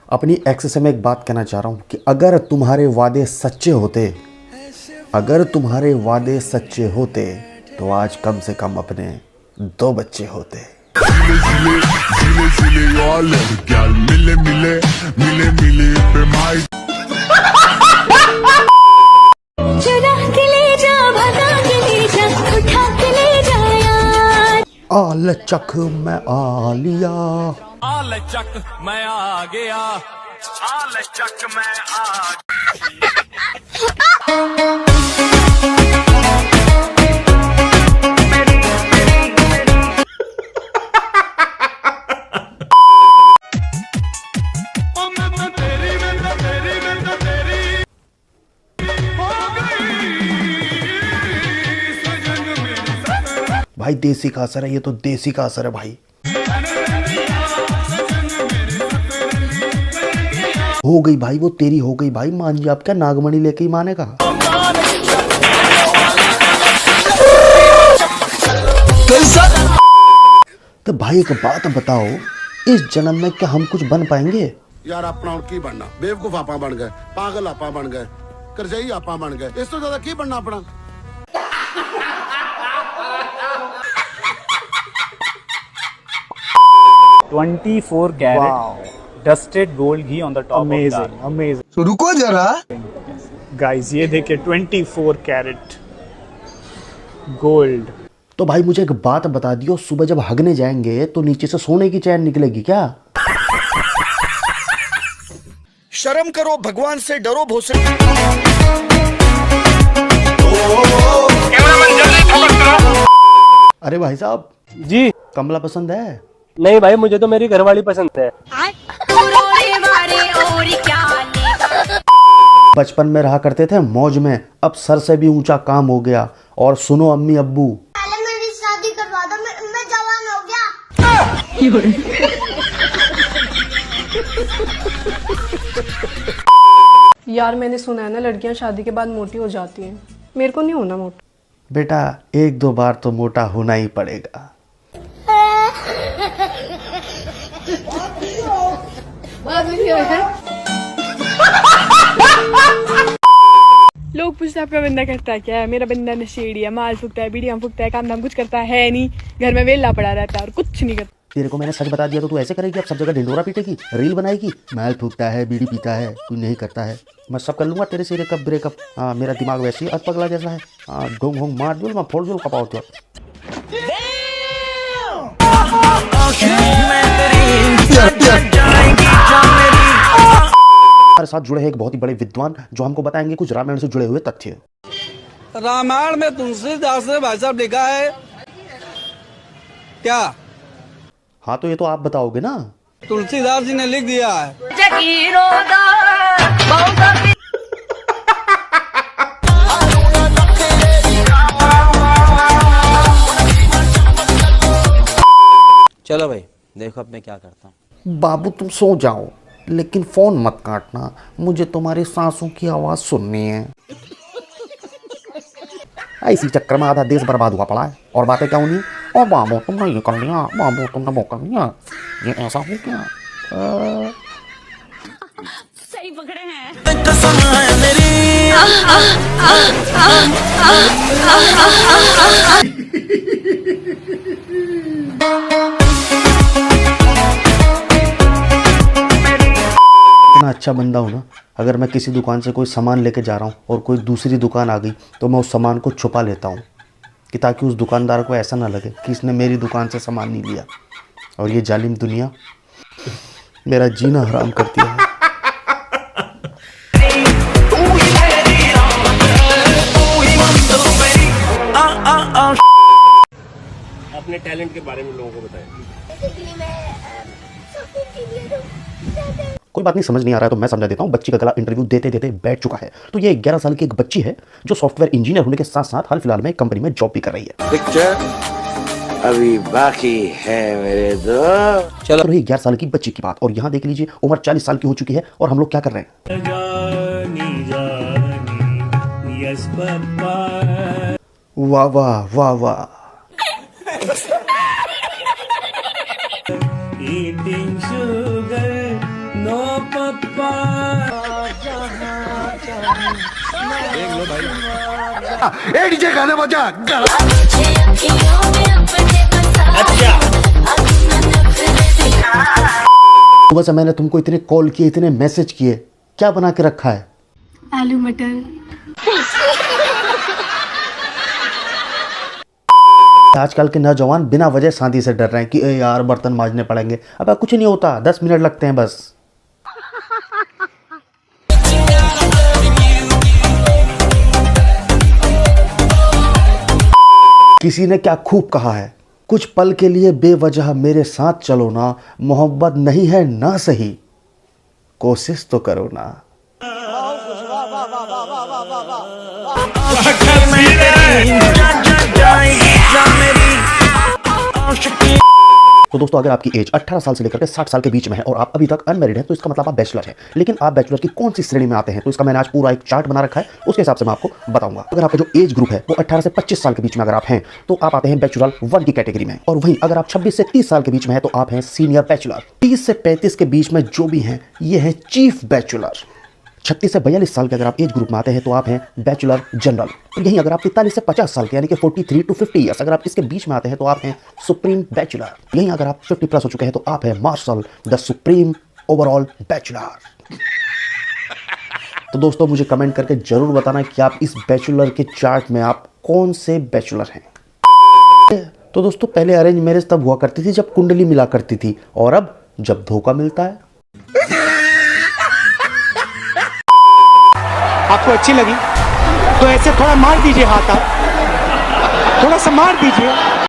अपनी एक्स से मैं एक बात कहना चाह रहा हूँ कि अगर तुम्हारे वादे सच्चे होते तो आज कम से कम अपने 2 बच्चे होते। लचक मैं आ लिया, लचक मैं आ गया, लचक मैं आ भाई देसी का असर है, ये तो देसी का असर है भाई। हो गई भाई, वो तेरी हो गई भाई। मान जी, आप क्या नागमणि लेके ही मानेगा। तो भाई एक बात बताओ, इस जन्म में क्या हम कुछ बन पाएंगे? यार अपना की बनना, बेवकूफ आपा बन गए, पागल आपा बन गए, करजाई आपा बन गए, इस तो ज्यादा की बनना अपना। $24 carat dusted gold ghee on the top. Amazing amazing. तो रुको जरा गाइस, ये देखिए 24 कैरेट गोल्ड। तो भाई मुझे एक बात बता दियो, सुबह जब हगने जाएंगे तो नीचे से सोने की चैन निकलेगी क्या? शर्म करो, भगवान से डरो भोसड़ी। अरे भाई साहब जी, कमला पसंद है? नहीं भाई, मुझे तो मेरी घरवाली पसंद है। बचपन में रहा करते थे मौज में, अब सर से भी ऊंचा काम हो गया। और सुनो अम्मी अब्बू, पहले मेरी शादी करवा दो, मैं जवान हो गया। यार मैंने सुना है ना, लड़कियां शादी के बाद मोटी हो जाती हैं। मेरे को नहीं होना मोटा। बेटा 1-2 बार तो मोटा होना ही पड़ेगा। लोग पूछते हैं आपका बंदा करता है क्या है? मेरा बंदा नशेड़ी है, माल फूकता है, बीड़ियां फूकता है, काम धाम कुछ करता है नहीं, घर में वेला पड़ा रहता है और कुछ नहीं करता। तेरे को मैंने सच बता दिया तो तू ऐसे करेगी? अब सब जगह ढिंडोरा पीटेगी, रील बनाएगी, माल फूकता है, बीड़ी पीता है, तू नहीं करता है। मैं सब कर लूंगा तेरे से ब्रेकअप। हाँ, मेरा दिमाग वैसे ही अधपगला जैसा है। हाँ, ढोंग होंग मार दूँ, मैं फोड़ दूँ कपाओ तो। हमारे साथ जुड़े हैं एक बहुत ही बड़े विद्वान, जो हमको बताएंगे कुछ रामायण से जुड़े हुए तथ्य। रामायण में तुलसीदास ने भाई साहब लिखा है क्या? हाँ तो ये तो आप बताओगे ना। तुलसीदास जी ने लिख दिया है। चलो भाई, देखो अब मैं क्या करता हूँ। बाबू तुम सो जाओ, लेकिन फोन मत काटना, मुझे तुम्हारी सांसों की आवाज सुननी है। इसी चक्कर में आधा देश बर्बाद हुआ पड़ा है। और बातें क्या होनी? ओ बाबू तुमने ये कर लिया, बाबू तुमने वो कर लिया, ये ऐसा हो क्या? सही पकड़े हैं। इतना अच्छा बंदा हूँ ना, अगर मैं किसी दुकान से कोई सामान लेके जा रहा हूँ और कोई दूसरी दुकान आ गई तो मैं उस सामान को छुपा लेता हूँ, कि ताकि उस दुकानदार को ऐसा ना लगे कि इसने मेरी दुकान से सामान नहीं लिया। और ये जालिम दुनिया मेरा जीना हराम करती है। अपने टैलेंट के बारे में लोगों को बताएं। कोई बात नहीं, समझ नहीं आ रहा है तो मैं समझा देता हूँ। बच्ची का गला इंटरव्यू देते देते बैठ चुका है। तो ये 11 साल की एक बच्ची है जो सॉफ्टवेयर इंजीनियर होने के साथ साथ हाल फिलहाल में एक कंपनी में जॉब भी कर रही है। पिक्चर अभी बाकी है मेरे दोस्त। चलो रही 11 साल की बच्ची की बात, और यहाँ देख लीजिए उम्र 40 साल की हो चुकी है और हम लोग क्या कर रहे हैं? वाह वाह वाह वाह। eating sugar, no ए डीजे गाने बजा। सुबह से मैंने तुमको इतने कॉल किए, इतने मैसेज किए, क्या बना के रखा है? आलू मटर। आजकल के नौजवान बिना वजह शादी से डर रहे हैं कि ए यार बर्तन मांजने पड़ेंगे। अब कुछ नहीं होता, 10 मिनट लगते हैं बस। किसी ने क्या खूब कहा है, कुछ पल के लिए बेवजह मेरे साथ चलो ना, मोहब्बत नहीं है ना सही, कोशिश तो करो ना। तो दोस्तों, अगर आपकी एज 18 साल से लेकर के 60 साल के बीच में है और आप अभी तक अनमैरिड हैं, तो इसका मतलब आप बैचलर हैं। लेकिन आप बैचलर की कौन सी श्रेणी में आते हैं, तो इसका मैंने आज पूरा एक चार्ट बना रखा है, उसके हिसाब से मैं आपको बताऊंगा। अगर आपका जो एज ग्रुप है वो 18 से 25 साल के बीच में अगर आप हैं, तो आप आते हैं बैचलर 1 की कैटेगरी में। और वहीं अगर आप 26 से 30 साल के बीच में हैं, तो आप हैं सीनियर बैचलर। 30 से 35 के बीच में जो भी हैं, ये है चीफ बैचलर। 36 से 42 साल के अगर आप एज ग्रुप में आते हैं, तो आप हैं बैचलर जनरल। और यहीं अगर आप 43 से 50 साल के यानी कि 43 to 50 ईयर्स अगर आप इसके बीच में आते हैं, तो आप हैं सुप्रीम बैचलर। यहीं अगर आप 50 प्लस हो चुके हैं, तो आप हैं marshal the supreme overall bachelor. तो दोस्तों, मुझे कमेंट करके जरूर बताना कि आप इस बैचलर के चार्ट में आप कौन से बैचलर हैं। तो दोस्तों, पहले अरेंज मैरिज तब हुआ करती थी जब कुंडली मिला करती थी, और अब जब धोखा मिलता है। आपको अच्छी लगी तो ऐसे थोड़ा मार दीजिए हाथ, आप थोड़ा सा मार दीजिए।